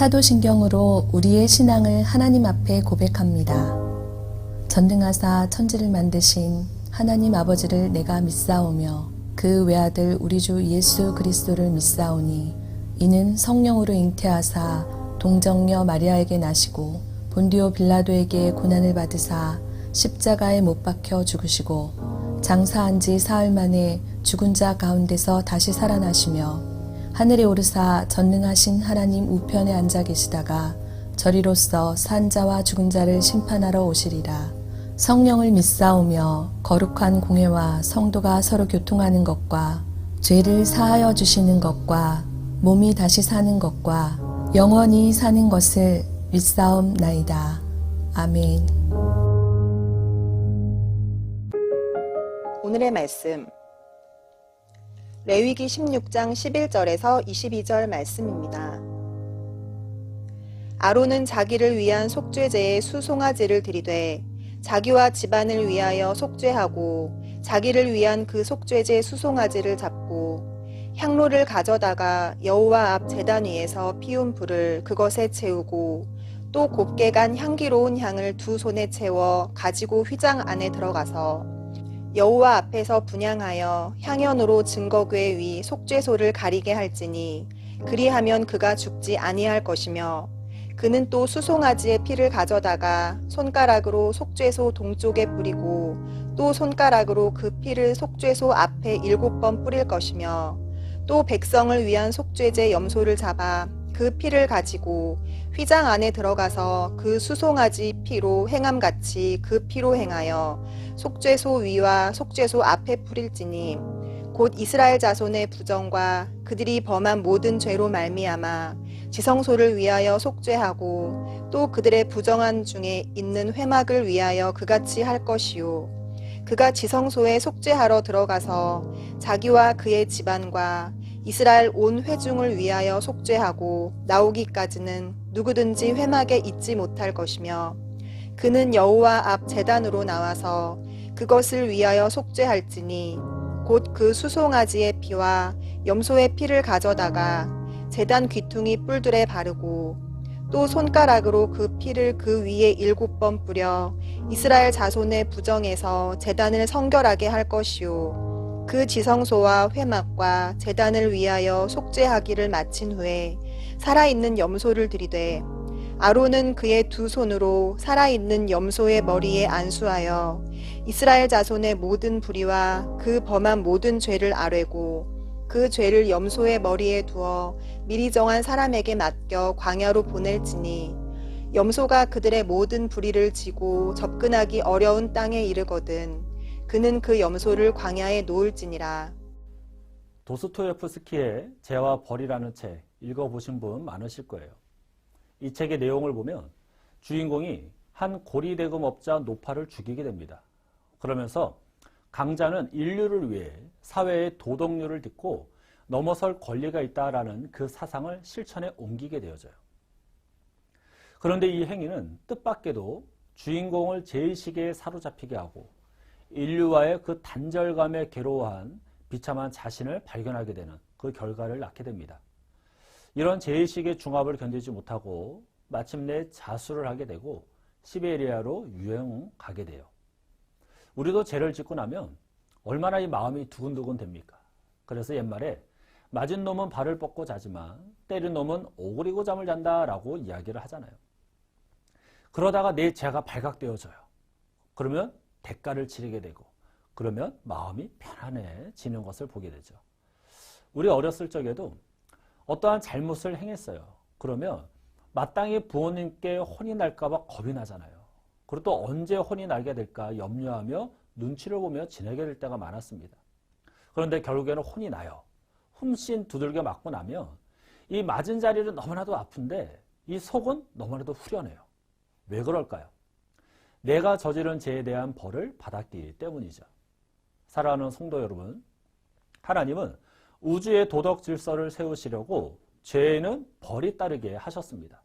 사도신경으로 우리의 신앙을 하나님 앞에 고백합니다. 전능하사 천지를 만드신 하나님 아버지를 내가 믿사오며 그 외아들 우리 주 예수 그리스도를 믿사오니 이는 성령으로 잉태하사 동정녀 마리아에게 나시고 본디오 빌라도에게 고난을 받으사 십자가에 못 박혀 죽으시고 장사한 지 사흘 만에 죽은 자 가운데서 다시 살아나시며 하늘에 오르사 전능하신 하나님 우편에 앉아 계시다가 저리로서 산 자와 죽은 자를 심판하러 오시리라. 성령을 믿사오며 거룩한 공회와 성도가 서로 교통하는 것과 죄를 사하여 주시는 것과 몸이 다시 사는 것과 영원히 사는 것을 믿사옵나이다. 아멘. 오늘의 말씀 레위기 16장 11절에서 22절 말씀입니다. 아론은 자기를 위한 속죄제에 수송아지를 드리되 자기와 집안을 위하여 속죄하고 자기를 위한 그 속죄제 수송아지를 잡고 향로를 가져다가 여호와 앞 제단 위에서 피운 불을 그것에 채우고 또 곱게 간 향기로운 향을 두 손에 채워 가지고 휘장 안에 들어가서 여호와 앞에서 분향하여 향연으로 증거궤 위 속죄소를 가리게 할지니 그리하면 그가 죽지 아니할 것이며 그는 또 수송아지의 피를 가져다가 손가락으로 속죄소 동쪽에 뿌리고 또 손가락으로 그 피를 속죄소 앞에 7번 뿌릴 것이며 또 백성을 위한 속죄제 염소를 잡아 그 피를 가지고 휘장 안에 들어가서 그 수송아지 피로 행함같이 그 피로 행하여 속죄소 위와 속죄소 앞에 뿌릴지니 곧 이스라엘 자손의 부정과 그들이 범한 모든 죄로 말미암아 지성소를 위하여 속죄하고 또 그들의 부정한 중에 있는 회막을 위하여 그같이 할 것이요 그가 지성소에 속죄하러 들어가서 자기와 그의 집안과 이스라엘 온 회중을 위하여 속죄하고 나오기까지는 누구든지 회막에 있지 못할 것이며 그는 여호와 앞 제단으로 나와서 그것을 위하여 속죄할지니 곧 그 수송아지의 피와 염소의 피를 가져다가 제단 귀퉁이 뿔들에 바르고 또 손가락으로 그 피를 그 위에 7번 뿌려 이스라엘 자손의 부정에서 제단을 성결하게 할 것이요 그 지성소와 회막과 제단을 위하여 속죄하기를 마친 후에 살아있는 염소를 드리되 아론은 그의 두 손으로 살아있는 염소의 머리에 안수하여 이스라엘 자손의 모든 불의와 그 범한 모든 죄를 아뢰고 그 죄를 염소의 머리에 두어 미리 정한 사람에게 맡겨 광야로 보낼지니 염소가 그들의 모든 불의를 지고 접근하기 어려운 땅에 이르거든 그는 그 염소를 광야에 놓을지니라. 도스토옙스키의 죄와 벌이라는 책 읽어보신 분 많으실 거예요. 이 책의 내용을 보면 주인공이 한 고리대금업자 노파를 죽이게 됩니다. 그러면서 강자는 인류를 위해 사회의 도덕률을 딛고 넘어설 권리가 있다라는 그 사상을 실천에 옮기게 되어져요. 그런데 이 행위는 뜻밖에도 주인공을 죄의식에 사로잡히게 하고 인류와의 그 단절감에 괴로워한 비참한 자신을 발견하게 되는 그 결과를 낳게 됩니다. 이런 죄의식의 중압을 견디지 못하고 마침내 자수를 하게 되고 시베리아로 유행 가게 돼요. 우리도 죄를 짓고 나면 얼마나 이 마음이 두근두근 됩니까? 그래서 옛말에 맞은 놈은 발을 뻗고 자지만 때린 놈은 오그리고 잠을 잔다라고 이야기를 하잖아요. 그러다가 내 죄가 발각되어져요. 그러면 대가를 치르게 되고 그러면 마음이 편안해지는 것을 보게 되죠. 우리 어렸을 적에도 어떠한 잘못을 행했어요. 그러면 마땅히 부모님께 혼이 날까 봐 겁이 나잖아요. 그리고 또 언제 혼이 나게 될까 염려하며 눈치를 보며 지내게 될 때가 많았습니다. 그런데 결국에는 혼이 나요. 훔씬 두들겨 맞고 나면 이 맞은 자리는 너무나도 아픈데 이 속은 너무나도 후련해요. 왜 그럴까요? 내가 저지른 죄에 대한 벌을 받았기 때문이죠. 사랑하는 성도 여러분, 하나님은 우주의 도덕 질서를 세우시려고 죄에는 벌이 따르게 하셨습니다.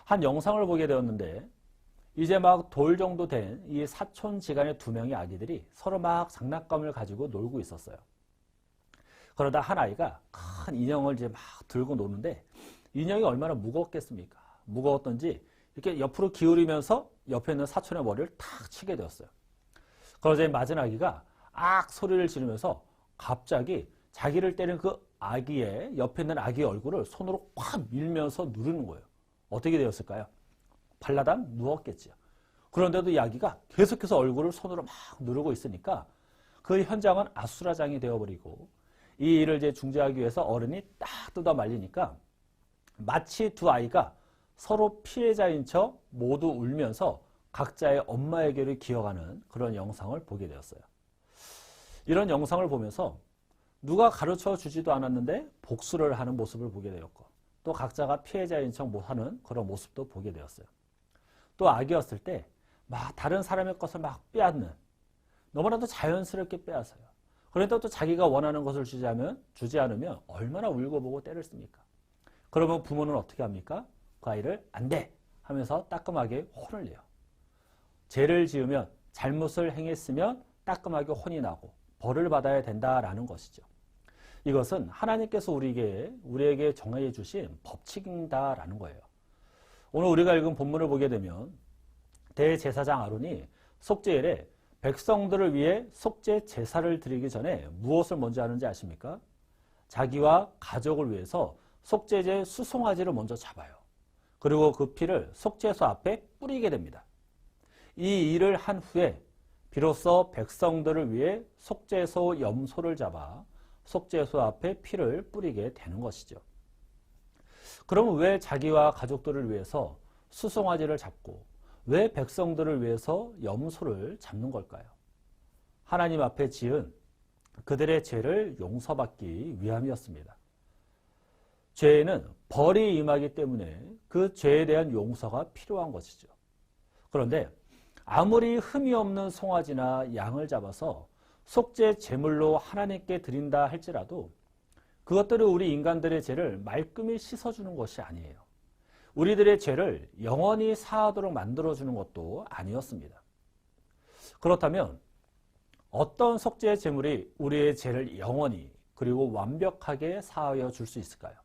한 영상을 보게 되었는데 이제 막 돌 정도 된 이 사촌지간의 2명의 아기들이 서로 막 장난감을 가지고 놀고 있었어요. 그러다 한 아이가 큰 인형을 이제 막 들고 노는데 인형이 얼마나 무겁겠습니까? 무거웠던지 이렇게 옆으로 기울이면서 옆에 있는 사촌의 머리를 탁 치게 되었어요. 그러자 맞은 아기가 악 소리를 지르면서 갑자기 자기를 때린 그 아기의 옆에 있는 아기의 얼굴을 손으로 확 밀면서 누르는 거예요. 어떻게 되었을까요? 발라당 누웠겠지요. 그런데도 이 아기가 계속해서 얼굴을 손으로 막 누르고 있으니까 그 현장은 아수라장이 되어버리고 이 일을 이제 중재하기 위해서 어른이 딱 뜯어 말리니까 마치 두 아이가 서로 피해자인 척 모두 울면서 각자의 엄마에게를 기어가는 그런 영상을 보게 되었어요. 이런 영상을 보면서 누가 가르쳐 주지도 않았는데 복수를 하는 모습을 보게 되었고 또 각자가 피해자인 척 하는 그런 모습도 보게 되었어요. 또 아기였을 때 막 다른 사람의 것을 막 빼앗는 너무나도 자연스럽게 빼앗아요. 그런데 또 자기가 원하는 것을 주지 않으면 얼마나 울고 보고 때를 씁니까? 그러면 부모는 어떻게 합니까? 그 아이를 안 돼 하면서 따끔하게 혼을 내요. 죄를 지으면 잘못을 행했으면 따끔하게 혼이 나고 벌을 받아야 된다라는 것이죠. 이것은 하나님께서 우리에게 정해 주신 법칙이다라는 거예요. 오늘 우리가 읽은 본문을 보게 되면 대제사장 아론이 속죄일에 백성들을 위해 속죄 제사를 드리기 전에 무엇을 먼저 하는지 아십니까? 자기와 가족을 위해서 속죄제 수송아지를 먼저 잡아요. 그리고 그 피를 속죄소 앞에 뿌리게 됩니다. 이 일을 한 후에 비로소 백성들을 위해 속죄소 염소를 잡아 속죄소 앞에 피를 뿌리게 되는 것이죠. 그럼 왜 자기와 가족들을 위해서 수송아지를 잡고 왜 백성들을 위해서 염소를 잡는 걸까요? 하나님 앞에 지은 그들의 죄를 용서받기 위함이었습니다. 죄에는 벌이 임하기 때문에 그 죄에 대한 용서가 필요한 것이죠. 그런데 아무리 흠이 없는 송아지나 양을 잡아서 속죄 제물로 하나님께 드린다 할지라도 그것들은 우리 인간들의 죄를 말끔히 씻어주는 것이 아니에요. 우리들의 죄를 영원히 사하도록 만들어주는 것도 아니었습니다. 그렇다면 어떤 속죄 제물이 우리의 죄를 영원히 그리고 완벽하게 사하여 줄 수 있을까요?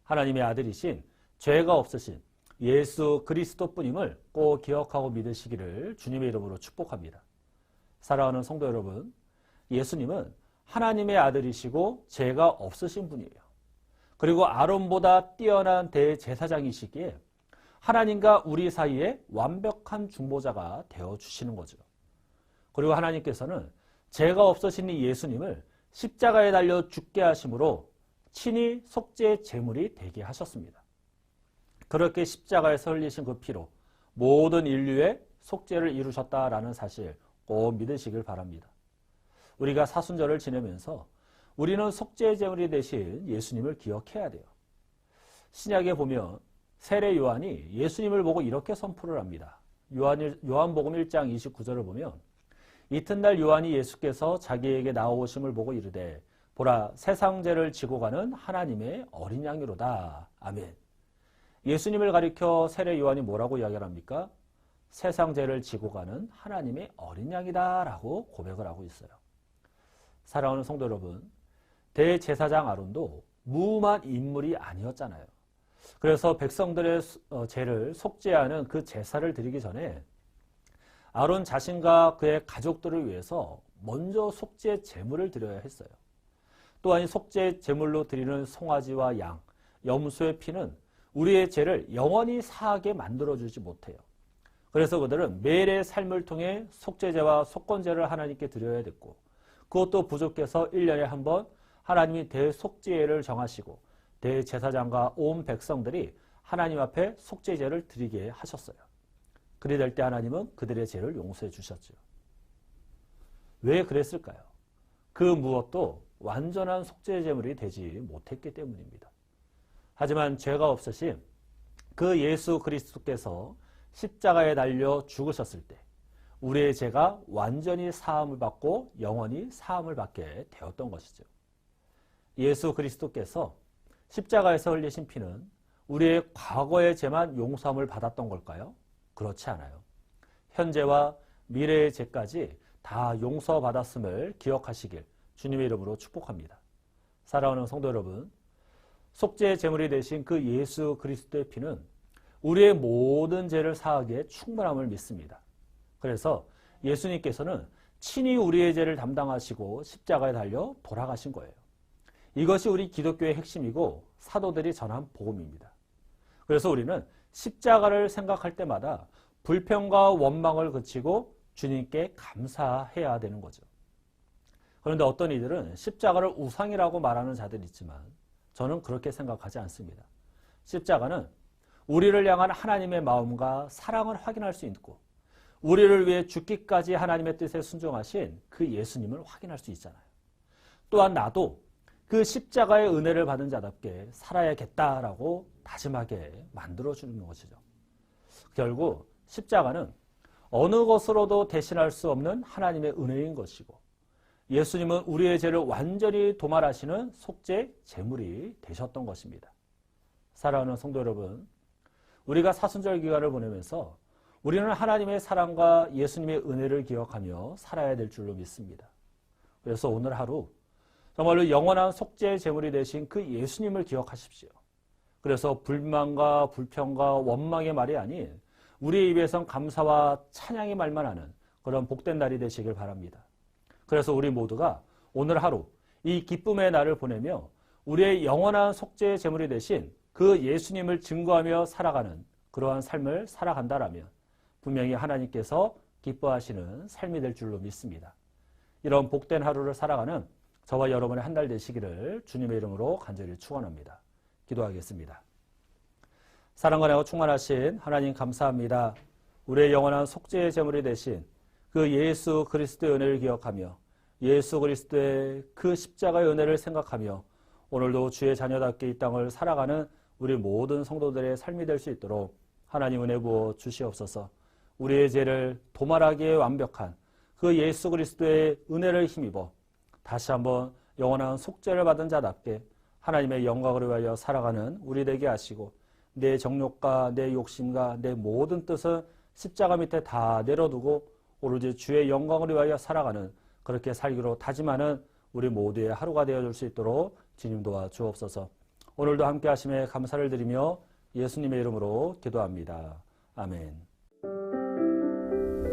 하나님의 아들이신 죄가 없으신 예수 그리스도뿐임을 꼭 기억하고 믿으시기를 주님의 이름으로 축복합니다. 사랑하는 성도 여러분, 예수님은 하나님의 아들이시고 죄가 없으신 분이에요. 그리고 아론보다 뛰어난 대제사장이시기에 하나님과 우리 사이에 완벽한 중보자가 되어주시는 거죠. 그리고 하나님께서는 죄가 없으신 이 예수님을 십자가에 달려 죽게 하심으로 친히 속죄 제물이 되게 하셨습니다. 그렇게 십자가에서 흘리신 그 피로 모든 인류의 속죄를 이루셨다라는 사실 꼭 믿으시길 바랍니다. 우리가 사순절을 지내면서 우리는 속죄 제물이 되신 예수님을 기억해야 돼요. 신약에 보면 세례 요한이 예수님을 보고 이렇게 선포를 합니다. 요한복음 1장 29절을 보면 이튿날 요한이 예수께서 자기에게 나오심을 보고 이르되 보라 세상 죄를 지고 가는 하나님의 어린 양이로다. 아멘. 예수님을 가리켜 세례 요한이 뭐라고 이야기를 합니까? 세상 죄를 지고 가는 하나님의 어린 양이다 라고 고백을 하고 있어요. 사랑하는 성도 여러분, 대제사장 아론도 무음한 인물이 아니었잖아요. 그래서 백성들의 죄를 속죄하는 그 제사를 드리기 전에 아론 자신과 그의 가족들을 위해서 먼저 속죄 제물을 드려야 했어요. 또한 속죄 제물로 드리는 송아지와 양, 염소의 피는 우리의 죄를 영원히 사하게 만들어주지 못해요. 그래서 그들은 매일의 삶을 통해 속죄제와 속건제를 하나님께 드려야 됐고 그것도 부족해서 1년에 한 번 하나님이 대속죄를 정하시고 대제사장과 온 백성들이 하나님 앞에 속죄제를 드리게 하셨어요. 그리 될 때 하나님은 그들의 죄를 용서해 주셨죠. 왜 그랬을까요? 그 무엇도 완전한 속죄제물이 되지 못했기 때문입니다. 하지만 죄가 없으신 그 예수 그리스도께서 십자가에 달려 죽으셨을 때 우리의 죄가 완전히 사함을 받고 영원히 사함을 받게 되었던 것이죠. 예수 그리스도께서 십자가에서 흘리신 피는 우리의 과거의 죄만 용서함을 받았던 걸까요? 그렇지 않아요. 현재와 미래의 죄까지 다 용서받았음을 기억하시길 주님의 이름으로 축복합니다. 사랑하는 성도 여러분, 속죄의 제물이 되신 그 예수 그리스도의 피는 우리의 모든 죄를 사하기에 충분함을 믿습니다. 그래서 예수님께서는 친히 우리의 죄를 담당하시고 십자가에 달려 돌아가신 거예요. 이것이 우리 기독교의 핵심이고 사도들이 전한 복음입니다. 그래서 우리는 십자가를 생각할 때마다 불평과 원망을 그치고 주님께 감사해야 되는 거죠. 그런데 어떤 이들은 십자가를 우상이라고 말하는 자들이 있지만 저는 그렇게 생각하지 않습니다. 십자가는 우리를 향한 하나님의 마음과 사랑을 확인할 수 있고 우리를 위해 죽기까지 하나님의 뜻에 순종하신 그 예수님을 확인할 수 있잖아요. 또한 나도 그 십자가의 은혜를 받은 자답게 살아야겠다라고 다짐하게 만들어주는 것이죠. 결국 십자가는 어느 것으로도 대신할 수 없는 하나님의 은혜인 것이고 예수님은 우리의 죄를 완전히 도말하시는 속죄 제물이 되셨던 것입니다. 사랑하는 성도 여러분, 우리가 사순절 기간을 보내면서 우리는 하나님의 사랑과 예수님의 은혜를 기억하며 살아야 될 줄로 믿습니다. 그래서 오늘 하루 정말로 영원한 속죄 제물이 되신 그 예수님을 기억하십시오. 그래서 불만과 불평과 원망의 말이 아닌 우리의 입에선 감사와 찬양의 말만 하는 그런 복된 날이 되시길 바랍니다. 그래서 우리 모두가 오늘 하루 이 기쁨의 날을 보내며 우리의 영원한 속죄 제물이 되신 그 예수님을 증거하며 살아가는 그러한 삶을 살아간다라면 분명히 하나님께서 기뻐하시는 삶이 될 줄로 믿습니다. 이런 복된 하루를 살아가는 저와 여러분의 한 달 되시기를 주님의 이름으로 간절히 축원합니다. 기도하겠습니다. 사랑과 충만하신 하나님 감사합니다. 우리의 영원한 속죄의 제물이 되신 그 예수 그리스도의 은혜를 기억하며 예수 그리스도의 그 십자가의 은혜를 생각하며 오늘도 주의 자녀답게 이 땅을 살아가는 우리 모든 성도들의 삶이 될 수 있도록 하나님 은혜 부어 주시옵소서. 우리의 죄를 도말하기에 완벽한 그 예수 그리스도의 은혜를 힘입어 다시 한번 영원한 속죄를 받은 자답게 하나님의 영광을 위하여 살아가는 우리 되게 하시고 내 정욕과 내 욕심과 내 모든 뜻은 십자가 밑에 다 내려두고 오로지 주의 영광을 위하여 살아가는 그렇게 살기로 다짐하는 우리 모두의 하루가 되어줄 수 있도록 주님 도와 주옵소서. 오늘도 함께 하심에 감사를 드리며 예수님의 이름으로 기도합니다. 아멘.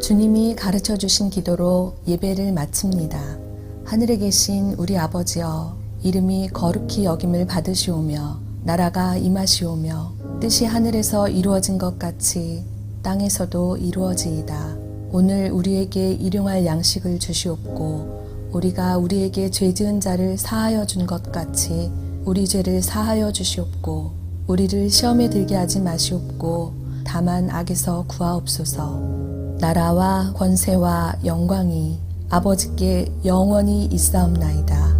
주님이 가르쳐 주신 기도로 예배를 마칩니다. 하늘에 계신 우리 아버지여, 이름이 거룩히 여김을 받으시오며 나라가 임하시오며 뜻이 하늘에서 이루어진 것 같이 땅에서도 이루어지이다. 오늘 우리에게 일용할 양식을 주시옵고 우리가 우리에게 죄 지은 자를 사하여 준 것 같이 우리 죄를 사하여 주시옵고 우리를 시험에 들게 하지 마시옵고 다만 악에서 구하옵소서. 나라와 권세와 영광이 아버지께 영원히 있사옵나이다.